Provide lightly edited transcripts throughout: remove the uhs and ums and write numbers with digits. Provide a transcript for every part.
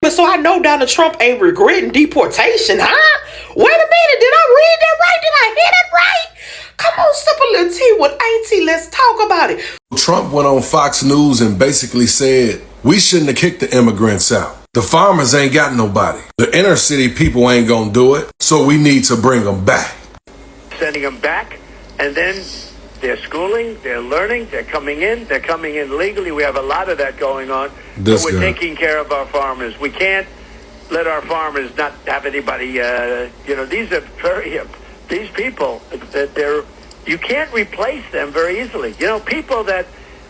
So I know Donald Trump ain't regretting deportation, huh? Wait a minute, did I read that right? Did I hear that right? Come on, sip a little tea with Auntie. Let's talk about it. Trump went on Fox News and basically said, we shouldn't have kicked the immigrants out. The farmers ain't got nobody. The inner city people ain't gonna do it, so we need to bring them back. Sending them back, and then they're schooling, they're learning, they're coming in legally. We have a lot of that going on. So we're taking care of our farmers. We can't let our farmers not have anybody, these are these people, that you can't replace them very easily. People that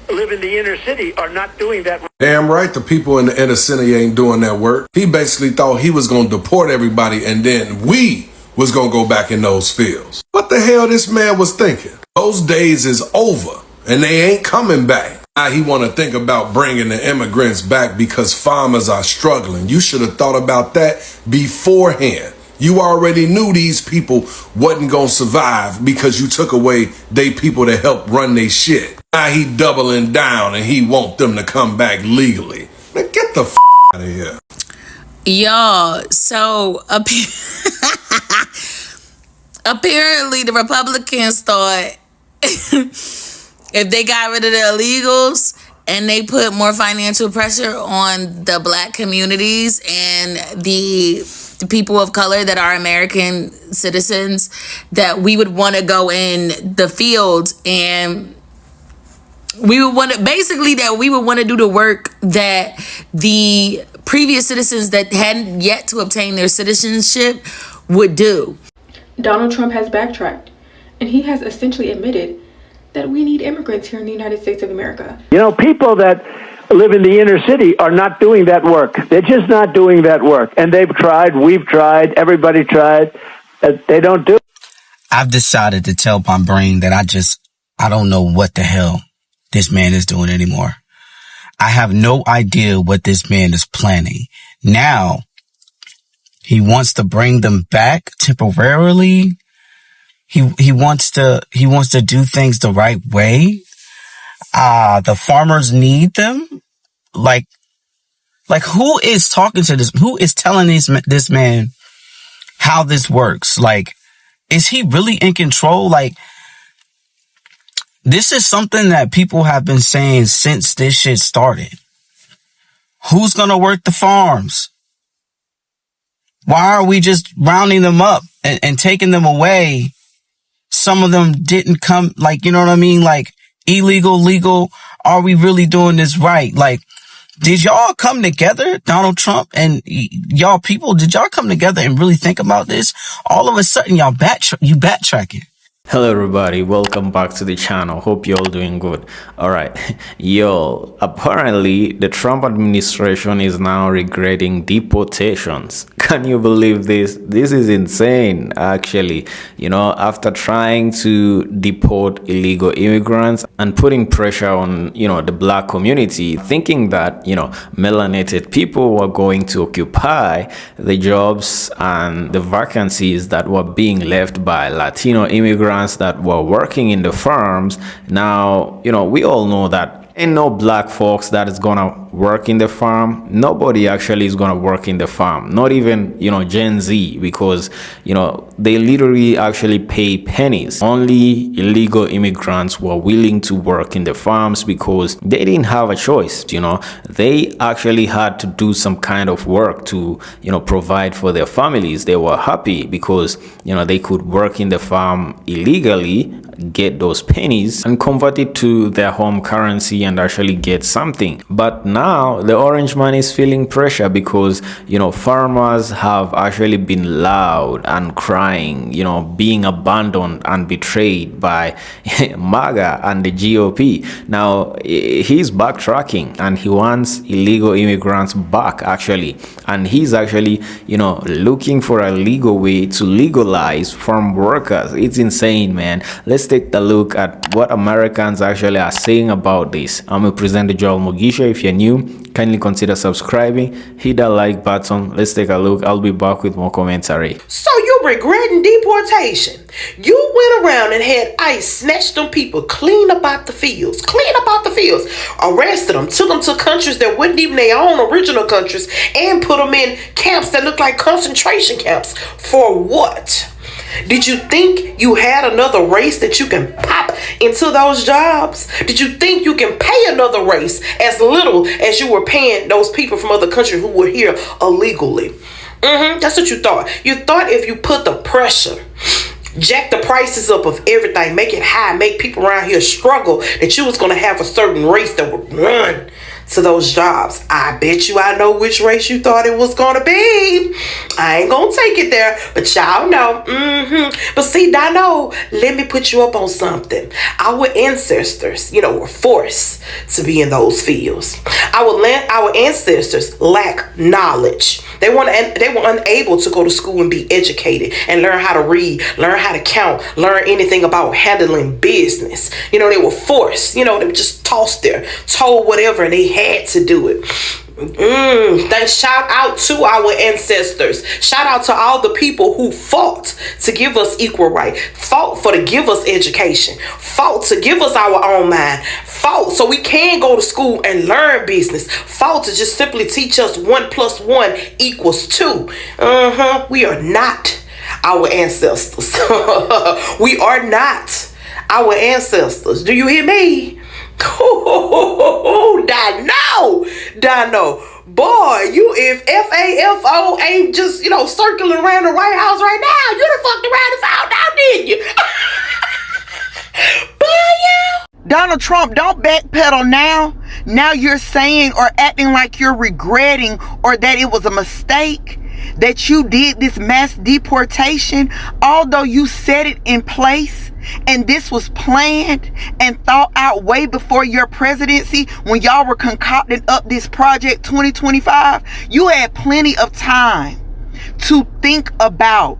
live in the inner city are not doing that. Damn right the people in the inner city ain't doing that work. He basically thought he was going to deport everybody and then we was going to go back in those fields. What the hell this man was thinking? Those days is over and they ain't coming back. Now he want to think about bringing the immigrants back because farmers are struggling. You should have thought about that beforehand. You already knew these people wasn't going to survive because you took away they people to help run their shit. Now he doubling down and he want them to come back legally. Man, get the out of here. Y'all, so apparently the Republicans thought if they got rid of the illegals and they put more financial pressure on the black communities and the people of color that are American citizens, that we would want to go in the fields and we would want to do the work that the previous citizens that hadn't yet to obtain their citizenship would do. Donald Trump has backtracked, and he has essentially admitted that we need immigrants here in the United States of America. People that live in the inner city are not doing that work. They're just not doing that work. And they've tried, we've tried, everybody tried. They don't do it. I've decided to tell my brain that I don't know what the hell this man is doing anymore. I have no idea what this man is planning. Now, he wants to bring them back temporarily. He wants to do things the right way. The farmers need them. Like who is talking to this? Who is telling this man how this works? Like, is he really in control? Like, this is something that people have been saying since this shit started. Who's going to work the farms? Why are we just rounding them up and taking them away? Some of them didn't come, like, you know what I mean? Like, illegal, legal. Are we really doing this right? Like, did y'all come together, Donald Trump and y'all people? Did y'all come together and really think about this? All of a sudden, y'all backtracking. Hello everybody, welcome back to the channel. Hope you're all doing good. Alright, yo, apparently the Trump administration is now regretting deportations. Can you believe this? This is insane, actually. After trying to deport illegal immigrants and putting pressure on, the black community, thinking that, melanated people were going to occupy the jobs and the vacancies that were being left by Latino immigrants that were working in the farms. Now, we all know that ain't no black folks that is gonna work in the farm. Nobody actually is gonna work in the farm, not even Gen Z, because they literally actually pay pennies. Only illegal immigrants were willing to work in the farms because they didn't have a choice. They actually had to do some kind of work to provide for their families. They were happy because they could work in the farm illegally, get those pennies and convert it to their home currency and actually get something. But now the orange man is feeling pressure because farmers have actually been loud and crying, being abandoned and betrayed by MAGA and the GOP. Now he's backtracking and he wants illegal immigrants back, actually, and he's actually looking for a legal way to legalize farm workers. It's insane, man. Let's take a look at what Americans actually are saying about this. I'm a presenter, Joel Mugisha. If you're new, kindly consider subscribing, hit that like button. Let's take a look. I'll be back with more commentary. So you regretting deportation. You went around and had ICE snatch them people clean up out the fields. Arrested them, took them to countries that weren't even their own original countries, and put them in camps that look like concentration camps. For what? Did you think you had another race that you can pop into those jobs? Did you think you can pay another race as little as you were paying those people from other countries who were here illegally? That's what you thought. You thought if you put the pressure, jack the prices up of everything, make it high, make people around here struggle, that you was going to have a certain race that would run to those jobs. I bet you I know which race you thought it was going to be. I ain't going to take it there, but y'all know. But see, Dino, let me put you up on something. Our ancestors, were forced to be in those fields. Our ancestors lack knowledge. They were unable to go to school and be educated and learn how to read, learn how to count, learn anything about handling business. They were forced. They were just tossed there, told whatever, and they had to do it. Shout out to our ancestors. Shout out to all the people who fought to give us equal right, fought to give us education, fought to give us our own mind, fought so we can go to school and learn business, fought to just simply teach us 1 + 1 = 2. We are not our ancestors. We are not our ancestors. Do you hear me? Dino. Boy, if FAFO ain't just, circling around the White House right now, you done fucked around and found out, didn't you? Boy, yeah. Donald Trump, don't backpedal now. Now you're saying or acting like you're regretting or that it was a mistake that you did this mass deportation, although you set it in place. And this was planned and thought out way before your presidency when y'all were concocting up this Project 2025. You had plenty of time to think about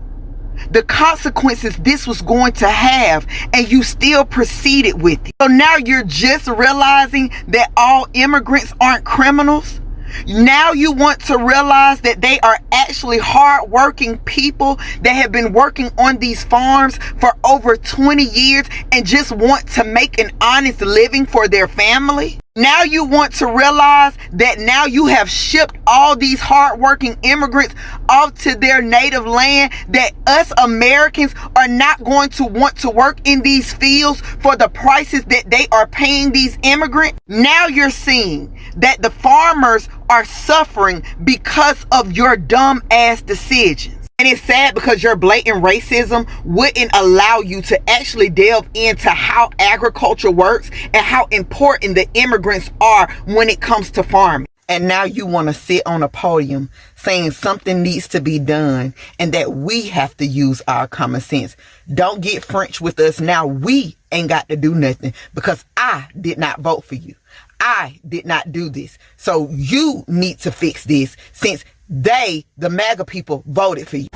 the consequences this was going to have, and you still proceeded with it. So now you're just realizing that all immigrants aren't criminals. Now you want to realize that they are actually hardworking people that have been working on these farms for over 20 years and just want to make an honest living for their family. Now you want to realize that now you have shipped all these hardworking immigrants off to their native land, that us Americans are not going to want to work in these fields for the prices that they are paying these immigrants. Now you're seeing that the farmers are suffering because of your dumb ass decisions. And it's sad because your blatant racism wouldn't allow you to actually delve into how agriculture works and how important the immigrants are when it comes to farming. And now you want to sit on a podium saying something needs to be done and that we have to use our common sense. Don't get French with us now. We ain't got to do nothing because I did not vote for you. I did not do this. So you need to fix this since they, the MAGA people, voted for you.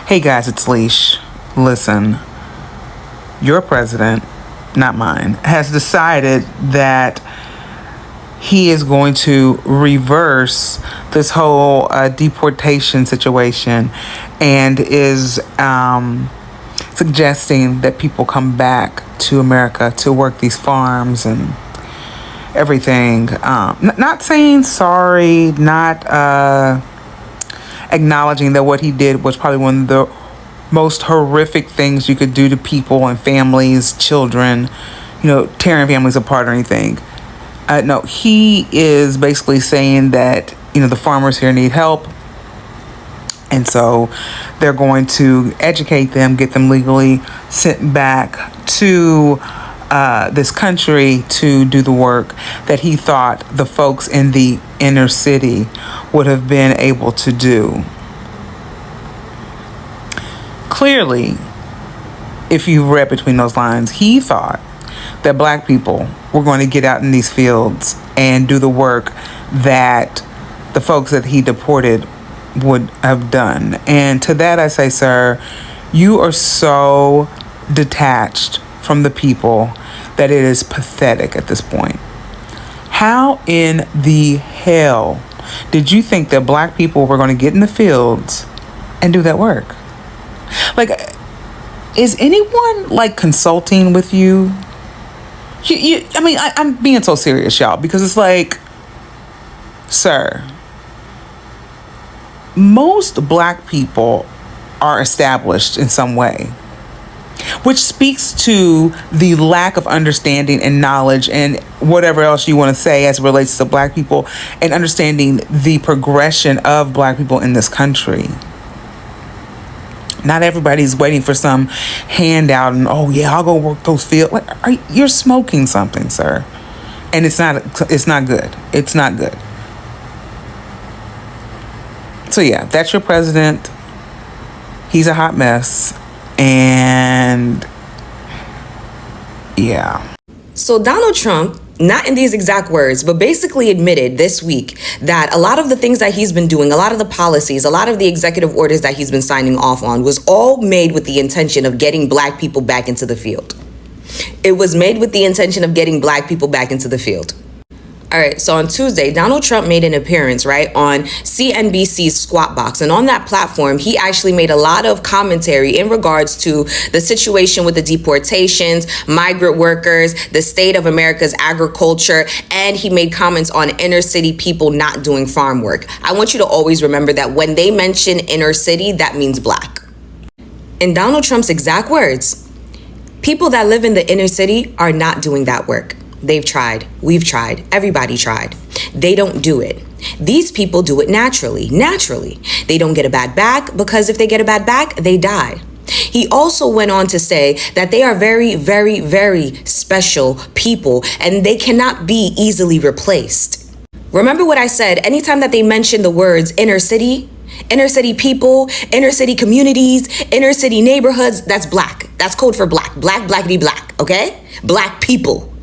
Hey guys, it's Leash. Listen, your president, not mine, has decided that he is going to reverse this whole deportation situation and is suggesting that people come back to America to work these farms and everything. Not saying sorry, not acknowledging that what he did was probably one of the most horrific things you could do to people and families, children, tearing families apart or anything. No, he is basically saying that, the farmers here need help. And so they're going to educate them, get them legally sent back to this country to do the work that he thought the folks in the inner city would have been able to do. Clearly, if you read between those lines, he thought that black people were going to get out in these fields and do the work that the folks that he deported would have done. And to that I say, sir, you are so detached from the people that it is pathetic at this point. How in the hell did you think that black people were going to get in the fields and do that work? Like, is anyone like consulting with you? I mean, I'm being so serious, y'all, because it's like, sir, most black people are established in some way, which speaks to the lack of understanding and knowledge and whatever else you want to say as it relates to black people and understanding the progression of black people in this country. Not everybody's waiting for some handout and, oh yeah, I'll go work those fields. Like, you're smoking something, sir. And it's not good. It's not good. So yeah, that's your president. He's a hot mess. And yeah. So Donald Trump, not in these exact words, but basically admitted this week that a lot of the things that he's been doing, a lot of the policies, a lot of the executive orders that he's been signing off on was all made with the intention of getting black people back into the field. It was made with the intention of getting black people back into the field. All right, so on Tuesday, Donald Trump made an appearance, right, on CNBC's Squawk Box. And on that platform, he actually made a lot of commentary in regards to the situation with the deportations, migrant workers, the state of America's agriculture, and he made comments on inner city people not doing farm work. I want you to always remember that when they mention inner city, that means black. In Donald Trump's exact words, people that live in the inner city are not doing that work. They've tried. We've tried. Everybody tried. They don't do it. These people do it naturally. They don't get a bad back because if they get a bad back, they die. He also went on to say that they are very, very, very special people and they cannot be easily replaced. Remember what I said, anytime that they mention the words inner city people, inner city communities, inner city neighborhoods, that's black. That's code for black, blackity black, okay? Black people.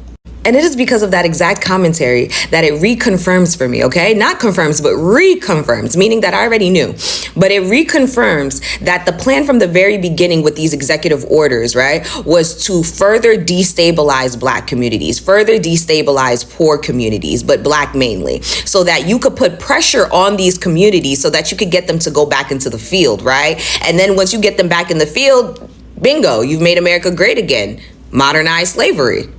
And it is because of that exact commentary that it reconfirms for me, okay? Not confirms, but reconfirms, meaning that I already knew. But it reconfirms that the plan from the very beginning with these executive orders, right, was to further destabilize black communities, further destabilize poor communities, but black mainly, so that you could put pressure on these communities so that you could get them to go back into the field, right? And then once you get them back in the field, bingo, you've made America great again. Modernize slavery.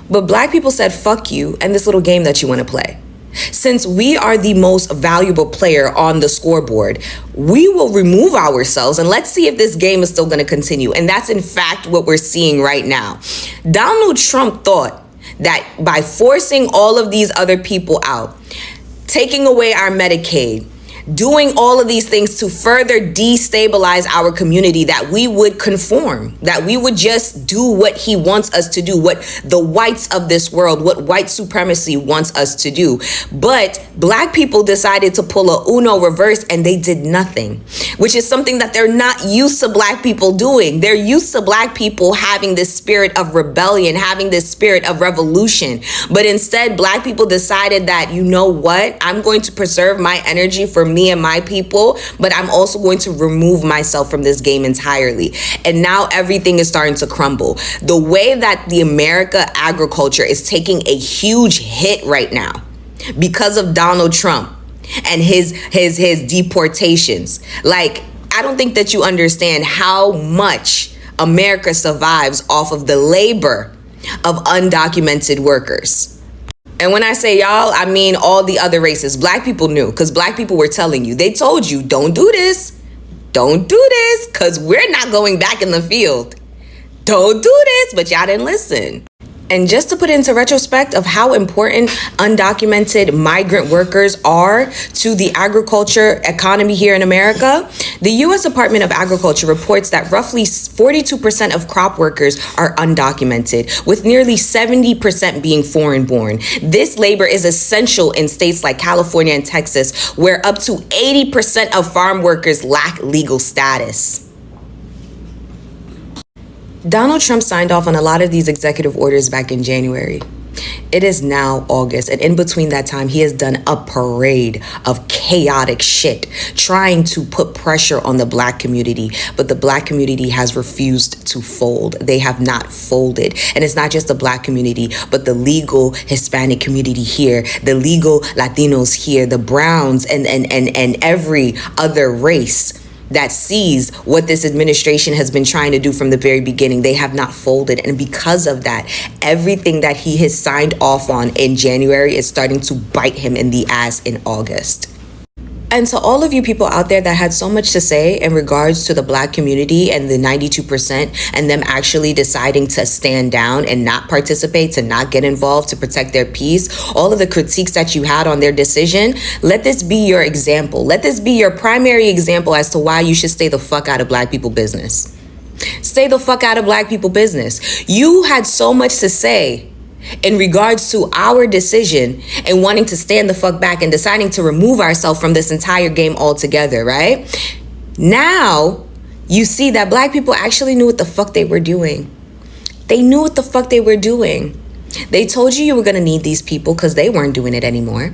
But black people said, fuck you and this little game that you want to play. Since we are the most valuable player on the scoreboard, we will remove ourselves and let's see if this game is still going to continue. And that's in fact what we're seeing right now. Donald Trump thought that by forcing all of these other people out, taking away our Medicaid, doing all of these things to further destabilize our community, that we would conform, that we would just do what he wants us to do, what the whites of this world, what white supremacy wants us to do. But black people decided to pull a Uno reverse and they did nothing, which is something that they're not used to black people doing. They're used to black people having this spirit of rebellion, having this spirit of revolution. But instead, black people decided that, you know what, I'm going to preserve my energy for me and my people, but I'm also going to remove myself from this game entirely. And now everything is starting to crumble. The way that the America agriculture is taking a huge hit right now because of Donald Trump and his deportations. Like, I don't think that you understand how much America survives off of the labor of undocumented workers. And when I say y'all, I mean all the other races. Black people knew, because black people were telling you. They told you, don't do this. Don't do this, because we're not going back in the field. Don't do this, but y'all didn't listen. And just to put into retrospect of how important undocumented migrant workers are to the agriculture economy here in America, the U.S. Department of Agriculture reports that roughly 42% of crop workers are undocumented, with nearly 70% being foreign-born. This labor is essential in states like California and Texas, where up to 80% of farm workers lack legal status. Donald Trump signed off on a lot of these executive orders back in January. It is now August, and in between that time, he has done a parade of chaotic shit, trying to put pressure on the black community, but the black community has refused to fold. They have not folded. And it's not just the black community, but the legal Hispanic community here, the legal Latinos here, the Browns, and every other race that sees what this administration has been trying to do from the very beginning. They have not folded. And because of that, everything that he has signed off on in January is starting to bite him in the ass in August. And to all of you people out there that had so much to say in regards to the Black community and the 92% and them actually deciding to stand down and not participate, to not get involved, to protect their peace, all of the critiques that you had on their decision, let this be your example. Let this be your primary example as to why you should stay the fuck out of Black people business. Stay the fuck out of Black people business. You had so much to say in regards to our decision and wanting to stand the fuck back and deciding to remove ourselves from this entire game altogether, right? Now, you see that Black people actually knew what the fuck they were doing. They knew what the fuck they were doing. They told you were gonna need these people because they weren't doing it anymore.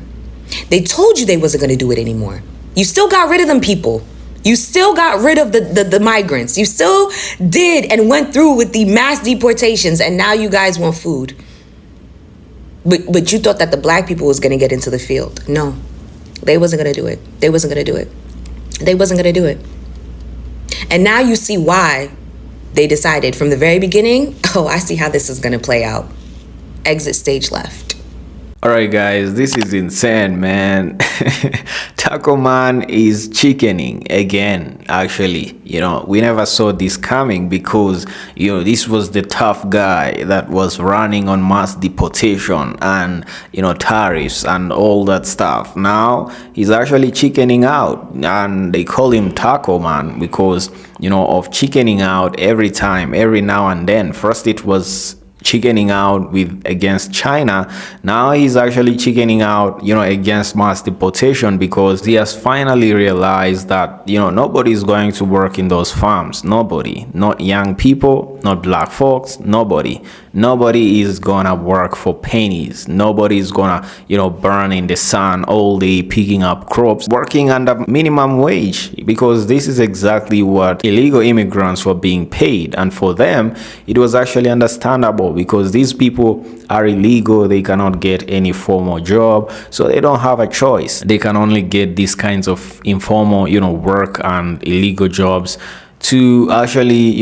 They told you they wasn't gonna do it anymore. You still got rid of them people. You still got rid of the migrants. You still did and went through with the mass deportations, and now you guys want food. But you thought that the Black people was going to get into the field. No, they wasn't going to do it. They wasn't going to do it. They wasn't going to do it. And now you see why they decided from the very beginning, oh, I see how this is going to play out. Exit stage left. Alright guys, this is insane, man. Taco Man is chickening again. Actually, we never saw this coming because, this was the tough guy that was running on mass deportation and, tariffs and all that stuff. Now, he's actually chickening out, and they call him Taco Man because, of chickening out every time, every now and then. First it was chickening out against China. Now he's actually chickening out, against mass deportation because he has finally realized that, nobody's going to work in those farms. Nobody, not young people, not Black folks, nobody. Nobody is gonna work for pennies. Nobody's gonna, burn in the sun all day picking up crops, working under minimum wage, because this is exactly what illegal immigrants were being paid. And for them, it was actually understandable because these people are illegal. They cannot get any formal job, so they don't have a choice. They can only get these kinds of informal, work and illegal jobs to actually,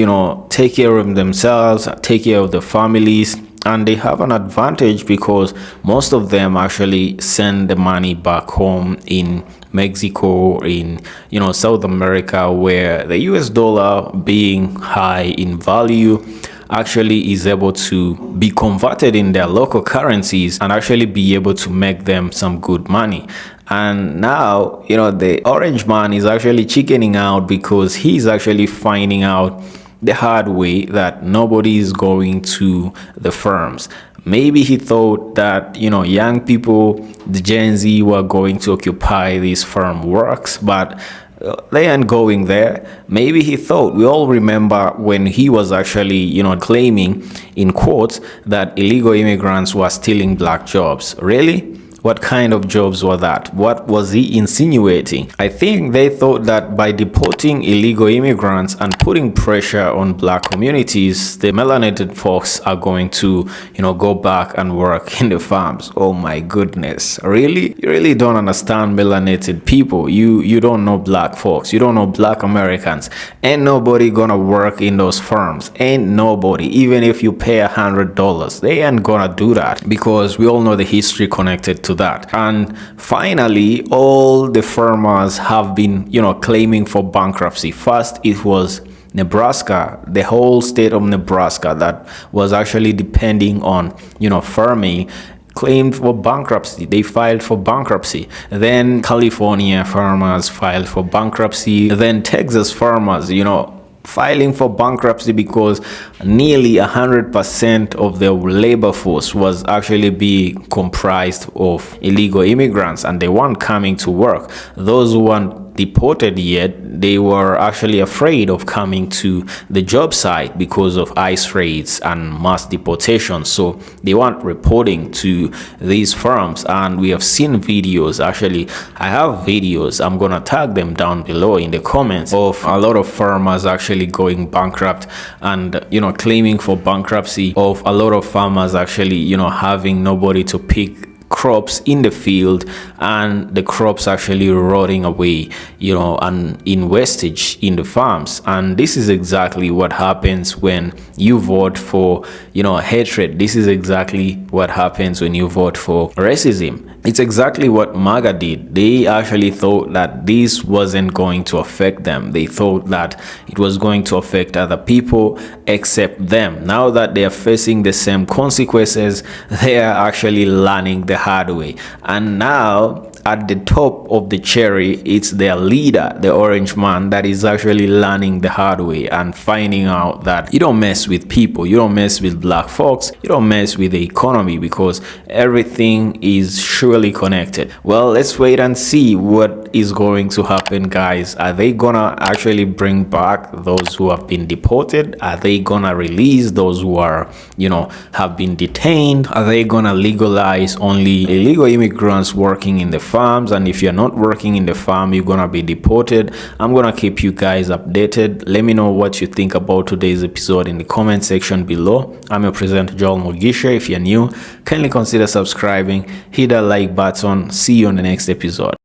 take care of themselves, take care of the families. And they have an advantage because most of them actually send the money back home in Mexico, in South America, where the US dollar being high in value actually is able to be converted in their local currencies and actually be able to make them some good money. And now, the orange man is actually chickening out because he's actually finding out the hard way that nobody is going to the firms. Maybe he thought that, young people, the Gen Z, were going to occupy these farm works, but they aren't going there. Maybe he thought, we all remember when he was actually, claiming in quotes that illegal immigrants were stealing Black jobs. Really? What kind of jobs were that? What was he insinuating? I think they thought that by deporting illegal immigrants and putting pressure on Black communities, the melanated folks are going to, go back and work in the farms. Oh my goodness. Really? You really don't understand melanated people. You don't know Black folks. You don't know Black Americans. Ain't nobody gonna work in those farms. Ain't nobody. Even if you pay $100, they ain't gonna do that because we all know the history connected to that. And finally, all the farmers have been, claiming for bankruptcy. First, it was Nebraska, the whole state of Nebraska that was actually depending on, farming, claimed for bankruptcy. They filed for bankruptcy. Then California farmers filed for bankruptcy. Then Texas farmers, filing for bankruptcy because nearly 100% of their labor force was actually being comprised of illegal immigrants and they weren't coming to work. Those who weren't deported yet, they were actually afraid of coming to the job site because of ICE raids and mass deportation, so they weren't reporting to these firms. And we have seen videos, actually I have videos, I'm gonna tag them down below in the comments, of a lot of farmers actually going bankrupt and claiming for bankruptcy, of a lot of farmers actually having nobody to pick crops in the field, and the crops actually rotting away, you know, and in wastage in the farms. And this is exactly what happens when you vote for, you know, hatred. This is exactly what happens when you vote for racism. It's exactly what MAGA did. They actually thought that this wasn't going to affect them. They thought that it was going to affect other people except them. Now that they are facing the same consequences, they are actually learning the hard way. And now, at the top of the cherry, it's their leader, the orange man, that is actually learning the hard way and finding out that you don't mess with people, you don't mess with black folks, you don't mess with the economy, because everything is surely connected. Well, let's wait and see what is going to happen, guys. Are they gonna actually bring back those who have been deported? Are they gonna release those who are, you know, have been detained? Are they gonna legalize only illegal immigrants working in the farms? And if you're not working in the farm, you're gonna be deported. I'm gonna keep you guys updated. Let me know what you think about today's episode in the comment section below. I'm your presenter, Joel Mugisha. If you're new, kindly consider subscribing, hit that like button. See you on the next episode.